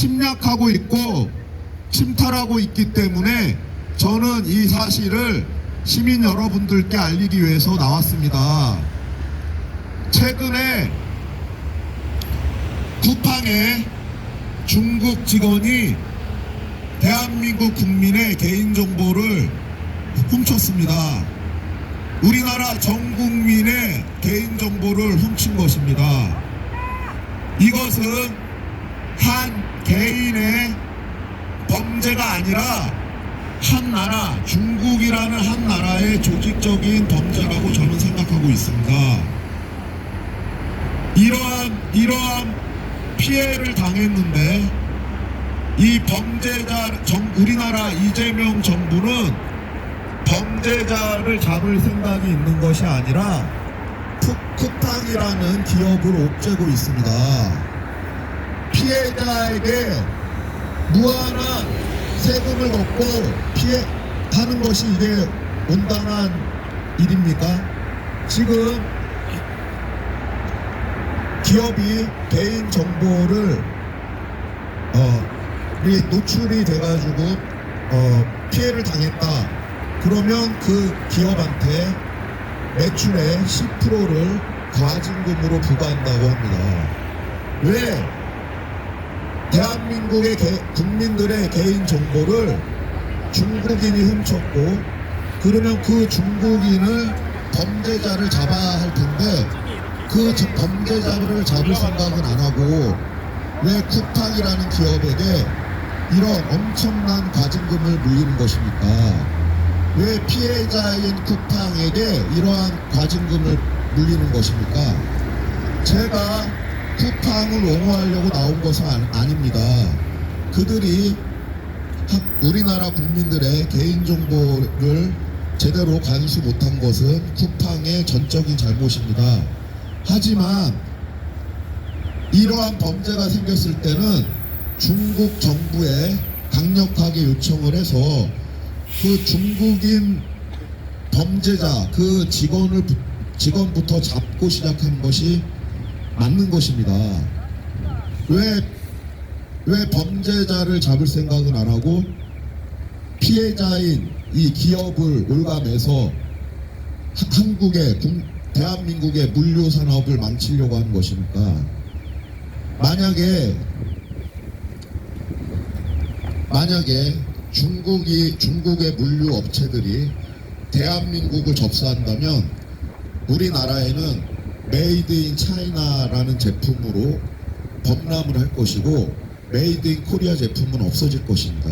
침략하고 있고 침탈하고 있기 때문에 저는 이 사실을 시민 여러분들께 알리기 위해서 나왔습니다. 최근에 쿠팡에 중국 직원이 대한민국 국민의 개인정보를 훔쳤습니다. 우리나라 전 국민의 개인정보를 훔친 것입니다. 이것은 한 개인의 범죄가 아니라 한 나라, 중국이라는 한 나라의 조직적인 범죄라고 저는 생각하고 있습니다. 이러한 피해를 당했는데 이 범죄자, 우리나라 이재명 정부는 범죄자를 잡을 생각이 있는 것이 아니라 쿠팡이라는 기업을 옥죄고 있습니다. 피해자에게 무한한 세금을 걷고 피해하는 것이 이게 온당한 일입니까? 지금 기업이 개인 정보를 노출이 돼가지고 피해를 당했다. 그러면 그 기업한테 매출의 10%를 과징금으로 부과한다고 합니다. 왜 대한민국의 국민들의 개인 정보를 중국인이 훔쳤고, 그러면 그 중국인을 범죄자를 잡아야 할 텐데 그 범죄자를 잡을 생각은 안 하고 왜 쿠팡이라는 기업에게 이런 엄청난 과징금을 물리는 것입니까? 왜 피해자인 쿠팡에게 이러한 과징금을 물리는 것입니까? 제가 쿠팡을 옹호하려고 나온 것은 아닙니다. 그들이 우리나라 국민들의 개인정보를 제대로 관수 못한 것은 쿠팡의 전적인 잘못입니다. 하지만 이러한 범죄가 생겼을 때는 중국 정부에 강력하게 요청을 해서 그 중국인 범죄자, 그 직원부터 잡고 시작한 것이 맞는 것입니다. 왜 범죄자를 잡을 생각은 안 하고 피해자인 이 기업을 올가매서 대한민국의 물류 산업을 망치려고 하는 것입니까? 만약에 중국의 물류 업체들이 대한민국을 접수한다면 우리나라에는 메이드 인 차이나라는 제품으로 범람을 할 것이고 메이드 인 코리아 제품은 없어질 것입니다.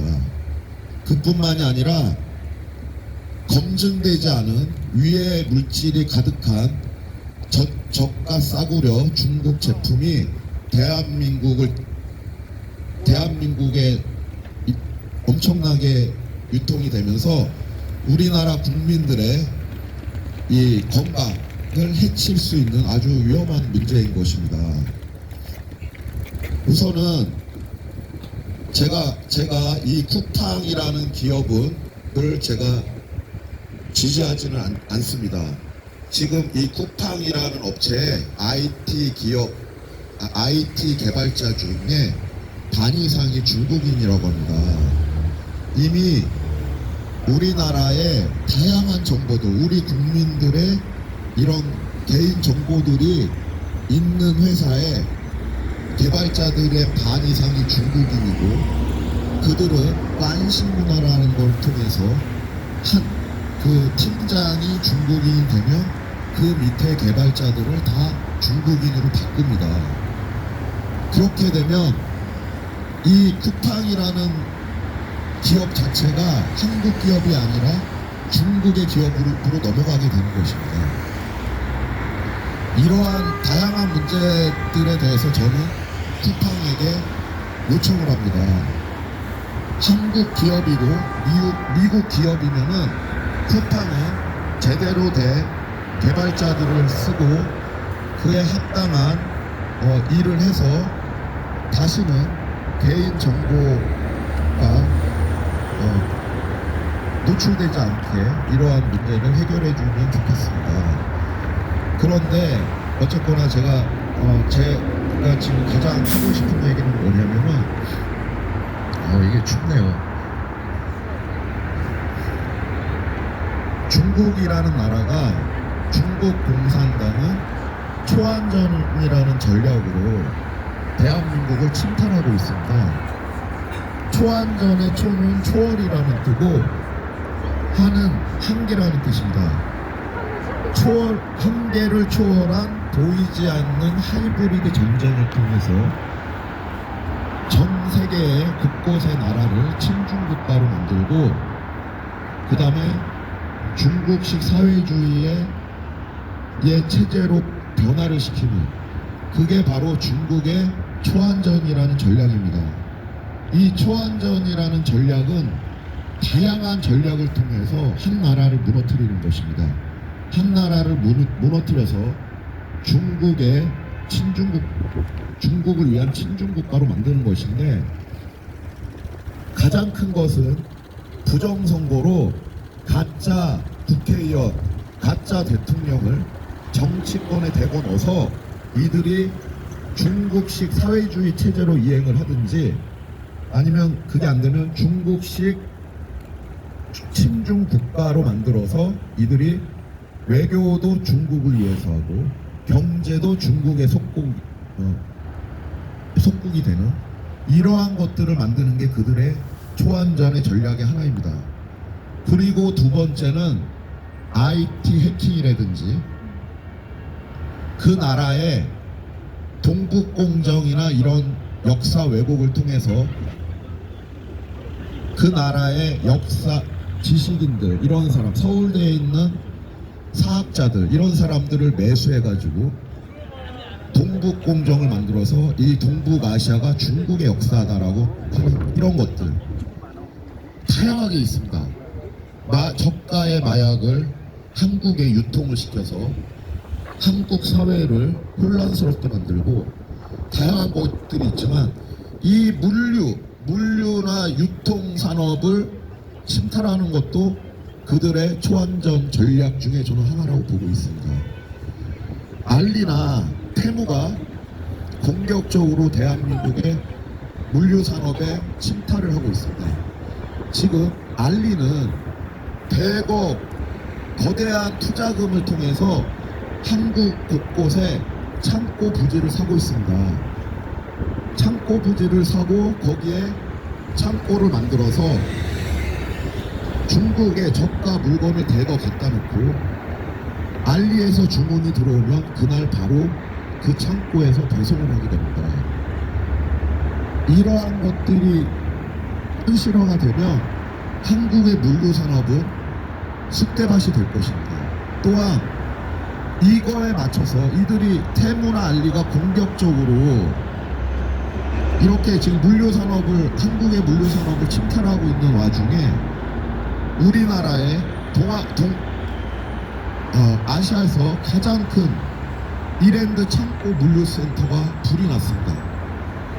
그뿐만이 아니라 검증되지 않은 위해 물질이 가득한 저가 싸구려 중국 제품이 대한민국에 엄청나게 유통이 되면서 우리나라 국민들의 이 건강을 해칠 수 있는 아주 위험한 문제인 것입니다. 우선은 제가 이 쿠팡이라는 기업을 제가 지지하지는 않습니다. 지금 이 쿠팡이라는 업체에 IT 개발자 중에 반 이상이 중국인이라고 합니다. 이미 우리나라의 다양한 정보들, 우리 국민들의 이런 개인 정보들이 있는 회사에 개발자들의 반 이상이 중국인이고, 그들은 빤싱문화라는 걸 통해서 그 팀장이 중국인이 되면 그 밑에 개발자들을 다 중국인으로 바꿉니다. 그렇게 되면 이 쿠팡이라는 기업 자체가 한국 기업이 아니라 중국의 기업으로 넘어가게 되는 것입니다. 이러한 다양한 문제들에 대해서 저는 쿠팡에게 요청을 합니다. 한국 기업이고 미국 기업이면은 쿠팡은 제대로 된 개발자들을 쓰고 그에 합당한 일을 해서 다시는 개인 정보가 노출되지 않게 이러한 문제를 해결해 주면 좋겠습니다. 그런데 어쨌거나 제가 지금 가장 하고 싶은 얘기는 뭐냐면은 되게 춥네요. 중국이라는 나라가 중국 공산당은 초안전이라는 전략으로 대한민국을 침탈하고 있습니다. 초안전의 초는 초월이라는 뜻고 한은 한계라는 뜻입니다. 한계를 초월한 보이지 않는 하이브리드 전쟁을 통해서 전 세계의 곳곳의 나라를 친중국가로 만들고 그 다음에 중국식 사회주의의 체제로 변화를 시키는, 그게 바로 중국의 초안전이라는 전략입니다. 이 초안전이라는 전략은 다양한 전략을 통해서 한 나라를 무너뜨리는 것입니다. 한 나라를 무너뜨려서 중국을 위한 친중국가로 만드는 것인데, 가장 큰 것은 부정선거로 가짜 국회의원, 가짜 대통령을 정치권에 대고 넣어서 이들이 중국식 사회주의 체제로 이행을 하든지, 아니면 그게 안 되면 중국식 친중 국가로 만들어서 이들이 외교도 중국을 위해서 하고 경제도 중국의 속국이 되는 이러한 것들을 만드는 게 그들의 초안전의 전략의 하나입니다. 그리고 두 번째는 IT 해킹이라든지 그 나라의 동북공정이나 이런 역사 왜곡을 통해서 그 나라의 역사 지식인들, 이런 사람, 서울대에 있는 사학자들, 이런 사람들을 매수해가지고 동북공정을 만들어서 이 동북아시아가 중국의 역사다라고 하는 이런 것들 다양하게 있습니다. 저가의 마약을 한국에 유통을 시켜서 한국 사회를 혼란스럽게 만들고, 다양한 것들이 있지만 이 물류나 유통 산업을 침탈하는 것도 그들의 초안전 전략 중에 저는 하나라고 보고 있습니다. 알리나 테무가 공격적으로 대한민국의 물류 산업에 침탈을 하고 있습니다. 지금 알리는 100억 거대한 투자금을 통해서 한국 곳곳에 창고 부지를 사고 있습니다. 창고 부지를 사고 거기에 창고를 만들어서 중국에 저가 물건을 대거 갖다 놓고 알리에서 주문이 들어오면 그날 바로 그 창고에서 배송을 하게 됩니다. 이러한 것들이 현실화가 되면 한국의 물류 산업은 쑥대밭이 될 것입니다. 또한 이거에 맞춰서 이들이 테무나 알리가 공격적으로 이렇게 지금 한국의 물류 산업을 침탈하고 있는 와중에 우리나라의 아시아에서 가장 큰 이랜드 창고 물류센터가 불이 났습니다.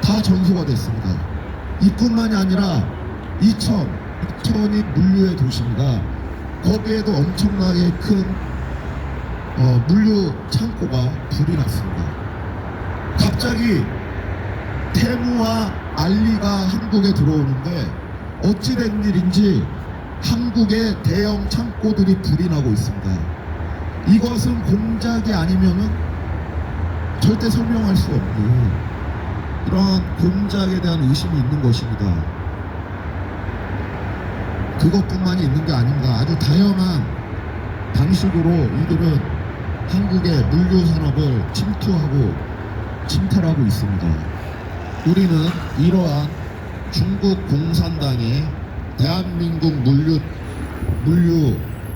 다 전소가 됐습니다. 이뿐만이 아니라 이천이 물류의 도시입니다. 거기에도 엄청나게 큰 물류 창고가 불이 났습니다. 갑자기 테무와 알리가 한국에 들어오는데 어찌된 일인지 한국의 대형 창고들이 불이 나고 있습니다. 이것은 공작이 아니면은 절대 설명할 수 없는 이러한 공작에 대한 의심이 있는 것입니다. 그것뿐만이 있는 게 아닙니다. 아주 다양한 방식으로 이들은 한국의 물류 산업을 침탈하고 있습니다. 우리는 이러한 중국 공산당의 대한민국 물류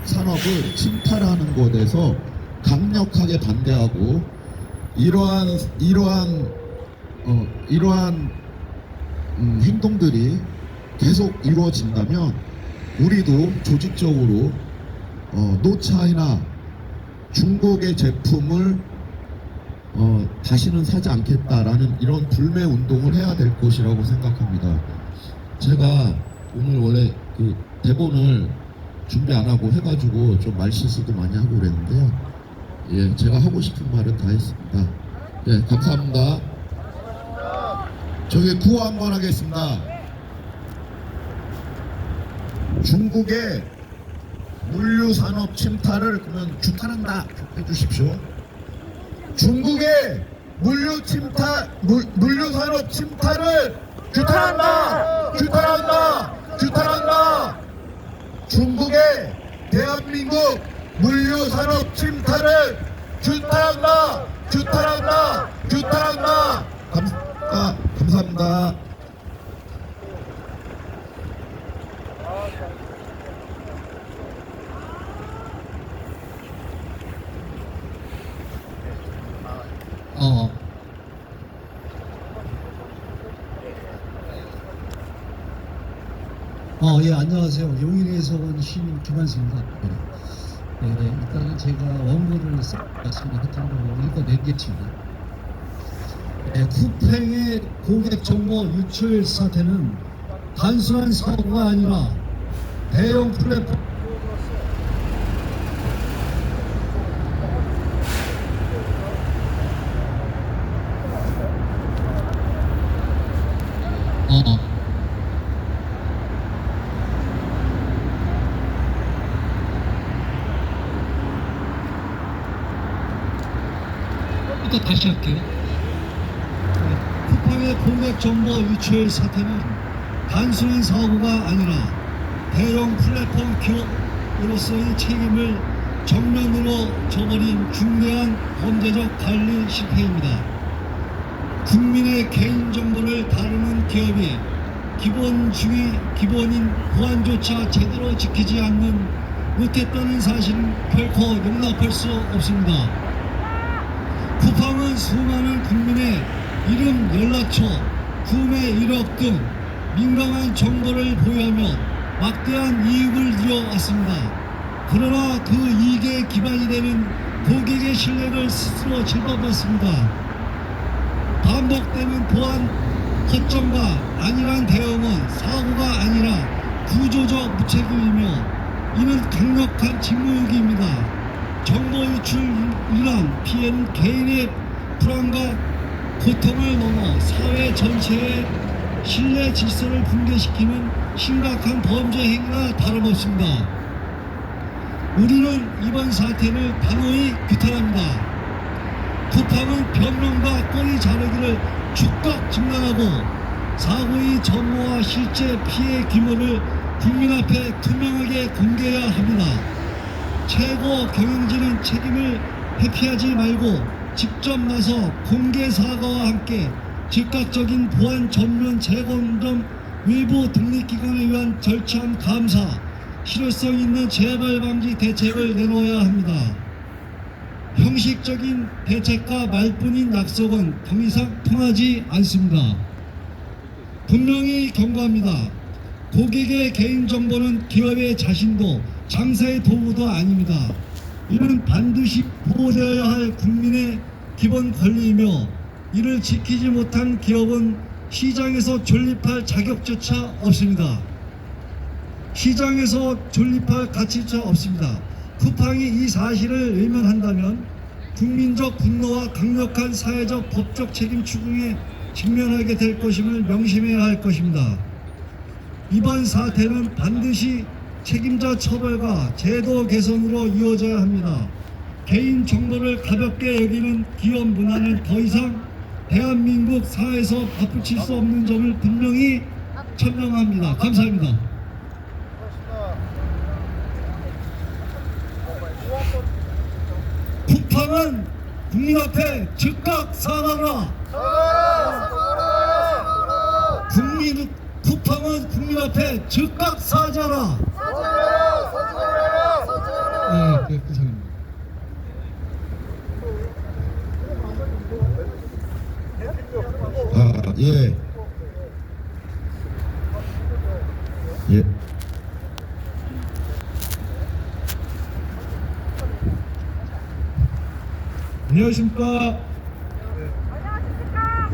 산업을 침탈하는 것에서 강력하게 반대하고, 이러한 행동들이 계속 이루어진다면 우리도 조직적으로 노차이나 중국의 제품을 다시는 사지 않겠다라는 이런 불매 운동을 해야 될 것이라고 생각합니다. 제가 오늘 원래 그 대본을 준비 안 하고 해가지고 좀 말실수도 많이 하고 그랬는데요. 예, 제가 하고 싶은 말은 다 했습니다. 예, 감사합니다. 저기 구호 한번 하겠습니다. 중국의 물류산업 침탈을 그러면 규탄한다 해주십시오. 중국의 물류산업 침탈을 규탄한다! 규탄한다! 규탄한다! 중국의 대한민국 물류산업 침탈을 규탄한다! 규탄한다! 규탄한다! 감사합니다. 예, 안녕하세요. 용인에서 온 시민 김한수입니다. 일단은 제가 원고를 말씀을 했던 거 읽어내겠습니다. 쿠팡의 고객 정보 유출 사태는 단순한 사고가 아니라 대형 플랫폼 또 다시 할게요. 쿠팡의 고객 정보 유출 사태는 단순한 사고가 아니라 대형 플랫폼 기업으로서의 책임을 정면으로 져버린 중대한 범죄적 관리 실패입니다. 국민의 개인정보를 다루는 기업이 기본 중에 기본인 보안조차 제대로 지키지 못했다는 사실은 결코 용납할 수 없습니다. 쿠팡은 수많은 국민의 이름, 연락처, 구매 이력 등 민감한 정보를 보유하며 막대한 이익을 이어왔습니다. 그러나 그 이익의 기반이 되는 고객의 신뢰를 스스로 짓밟았습니다. 반복되는 보안 허점과 안일한 대응은 사고가 아니라 구조적 무책임이며 이는 강력한 직무유기입니다. 정보 유출로 인한 피해는 개인의 불안과 고통을 넘어 사회 전체의 신뢰 질서를 붕괴시키는 심각한 범죄 행위가 다름없습니다. 우리는 이번 사태를 단호히 규탄합니다. 쿠팡은 변명과 꼬리 자르기를 즉각 중단하고 사고의 전모와 실제 피해 규모를 국민 앞에 투명하게 공개해야 합니다. 최고 경영진은 책임을 회피하지 말고 직접 나서 공개 사과와 함께 즉각적인 보안 전면 재검점 외부 독립기관에 의한 절차한 감사, 실효성 있는 재발 방지 대책을 내놓아야 합니다. 형식적인 대책과 말뿐인 약속은 더 이상 통하지 않습니다. 분명히 경고합니다. 고객의 개인정보는 기업의 자신도 장사의 도구도 아닙니다. 이는 반드시 보호되어야 할 국민의 기본 권리이며 이를 지키지 못한 기업은 시장에서 존립할 자격조차 없습니다. 시장에서 존립할 가치조차 없습니다. 쿠팡이 이 사실을 외면한다면 국민적 분노와 강력한 사회적 법적 책임 추궁에 직면하게 될 것임을 명심해야 할 것입니다. 이번 사태는 반드시 책임자 처벌과 제도 개선으로 이어져야 합니다. 개인 정보를 가볍게 여기는 기업 문화는 더 이상 대한민국 사회에서 바꾸칠 수 없는 점을 분명히 천명합니다. 감사합니다. 쿠팡은 국민 앞에 즉각 사과하라. 쿠팡은 국민 앞에 즉각 사죄하라. 네, 감사합니다. 예. 예. 안녕하십니까.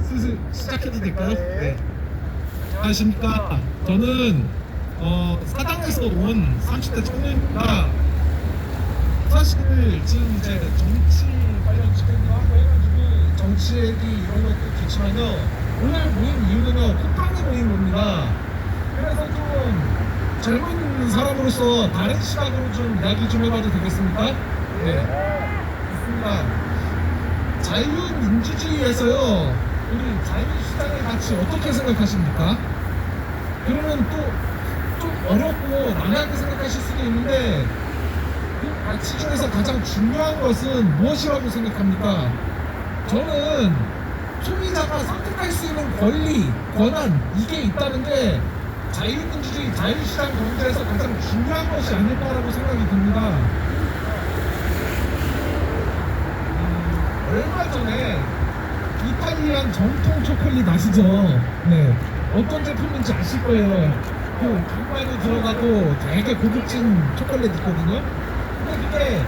슬슬 시작해도 될까요? 네. 안녕하십니까. 저는 사당에서 온 30대 청년입니다. 사실 지금 이제 정치 관련 집회도 하고 해가지고 정치 얘기 이런 것도 좋지만요. 오늘 모인 이유는요, 쿠팡이 모인 겁니다. 그래서 좀 젊은 사람으로서 다른 시각으로 좀 이야기 좀 해봐도 되겠습니까? 네, 좋습니다. 자유민주주의에서요, 우리 자유시장의 가치 어떻게 생각하십니까? 그러면 또 좀 어렵고 난해하게 생각하실 수도 있는데, 그 가치 중에서 가장 중요한 것은 무엇이라고 생각합니까? 저는 소비자가 선택할 수 있는 권리, 권한, 이게 있다는 게 자유민주주의, 자유시장 경제에서 가장 중요한 것이 아닐까라고 생각이 듭니다. 얼마 전에 이탈리안 정통 초콜릿 아시죠? 네. 어떤 제품인지 아실 거예요. 그 정말로 들어가고 되게 고급진 초콜릿 있거든요. 근데 그게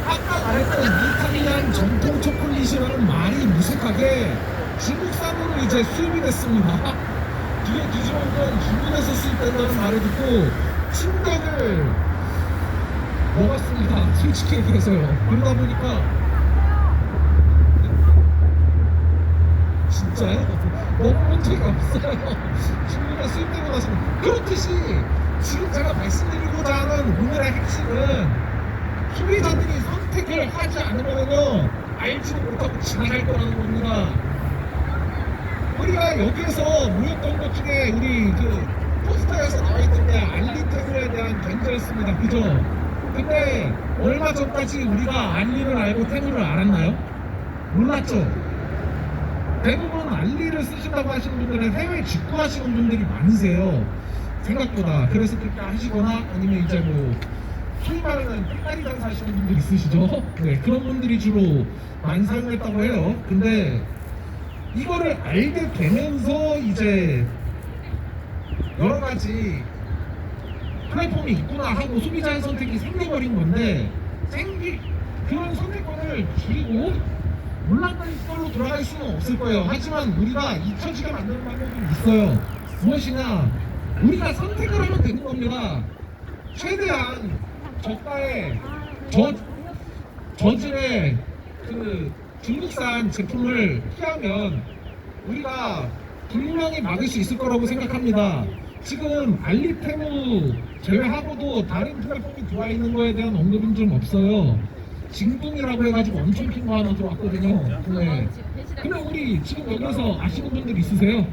아까 말했던 이탈리안 정통 초콜릿이라는 말이 무색하게 중국산으로 이제 수입이 됐습니다. 뒤에 뒤집은 건 중국에서 수입된다는 말을 듣고 충격을 먹었습니다. 솔직히 얘기해서요. 그러다 보니까 진짜요? 먹어본 적이 없어요. 중국에 수입되고 나서. 그렇듯이 지금 제가 말씀드리고자 하는 오늘의 핵심은 소비자들이 선택을 하지 않으면요 알지도 못하고 지나갈 거라는 겁니다. 우리가 여기에서 모였던 것 중에 우리 그 포스터에서 나와있던 게 알리테그에 대한 견제였습니다. 그죠? 근데 얼마 전까지 우리가 알리를 알고 테그를 알았나요? 몰랐죠? 대부분 알리를 쓰신다고 하시는 분들은 해외 직구하시는 분들이 많으세요. 생각보다. 그래서 그렇게 하시거나 아니면 이제 뭐 소위 말하는 삐까리 장사 하시는 분들 있으시죠? 네, 그런 분들이 주로 많이 사용했다고 해요. 근데 이거를 알게 되면서 이제 여러 가지 플랫폼이 있구나 하고 소비자의 선택이 생겨버린 건데 그런 선택권을 줄이고 몰랐던 걸로 돌아갈 수는 없을 거예요. 하지만 우리가 잊혀지게 만드는 방법이 있어요. 무엇이냐? 우리가 선택을 하면 되는 겁니다. 최대한 저가의 저질의 그 중국산 제품을 피하면 우리가 분명히 막을 수 있을 거라고 생각합니다. 지금 알리테무 제외하고도 다른 플랫폼이 들어와 있는 거에 대한 언급은 좀 없어요. 징동이라고 해가지고 엄청 큰 거 하나 들어왔거든요. 네. 근데 우리 지금 여기서 아시는 분들 있으세요?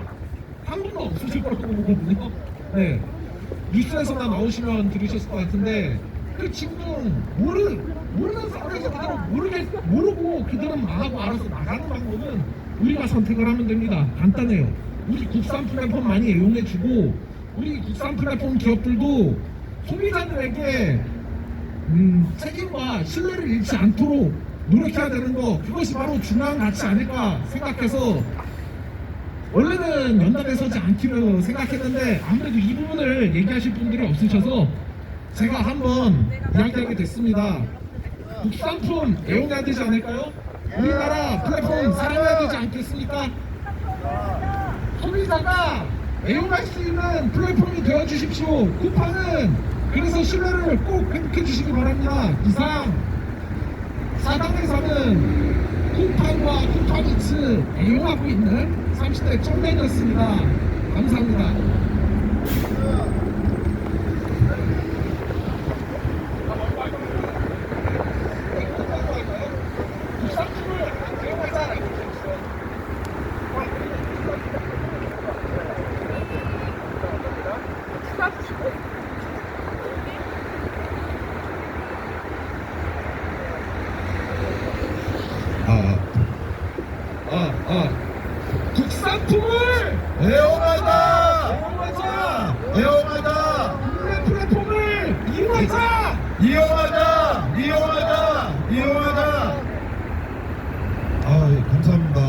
한 분도 없으실 거라고 보거든요. 네. 뉴스에서나 나오시면 들으셨을 것 같은데 그 징동 모르는 상황에서 그대로 모르고 그들은 망하고 알아서 나가는 방법은 우리가 선택을 하면 됩니다. 간단해요. 우리 국산 플랫폼 많이 이용해주고 우리 국산 플랫폼 기업들도 소비자들에게 책임과 신뢰를 잃지 않도록 노력해야 되는 거, 그것이 바로 중요한 가치 아닐까 생각해서 원래는 연단에 서지 않기로 생각했는데 아무래도 이 부분을 얘기하실 분들이 없으셔서 제가 한번 이야기하게 됐습니다. 국산품 애용해야 되지 않을까요? 우리나라 플랫폼 사랑해야 되지 않겠습니까? 소비자가 애용할 수 있는 플랫폼이 되어주십시오. 쿠팡은 그래서 신뢰를 꼭 회복해 주시기 바랍니다. 이상 사당에서는 쿠팡과 쿠팡이츠 애용하고 있는 30대 청년이었습니다. 감사합니다. 국산품을 애용하자! 애용하자! 애용하자! 국내 플랫폼을 이용하자! 이용하자! 아, 예, 감사합니다.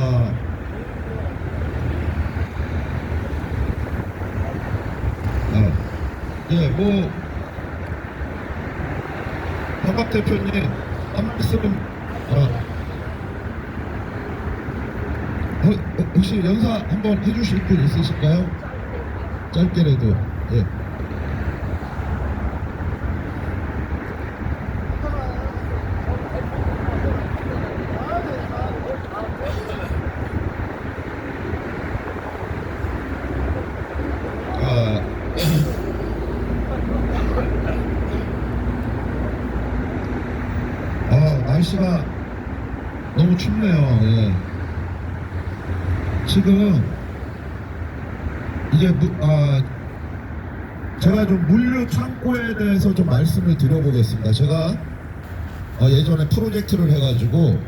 예, 뭐 박박 대표님 한 말씀 혹시 연사 한번 해주실 분 있으실까요? 짧게라도. 예. 날씨가 너무 춥네요. 예. 지금 이제 제가 좀 물류 창고에 대해서 좀 말씀을 드려보겠습니다. 제가 예전에 프로젝트를 해가지고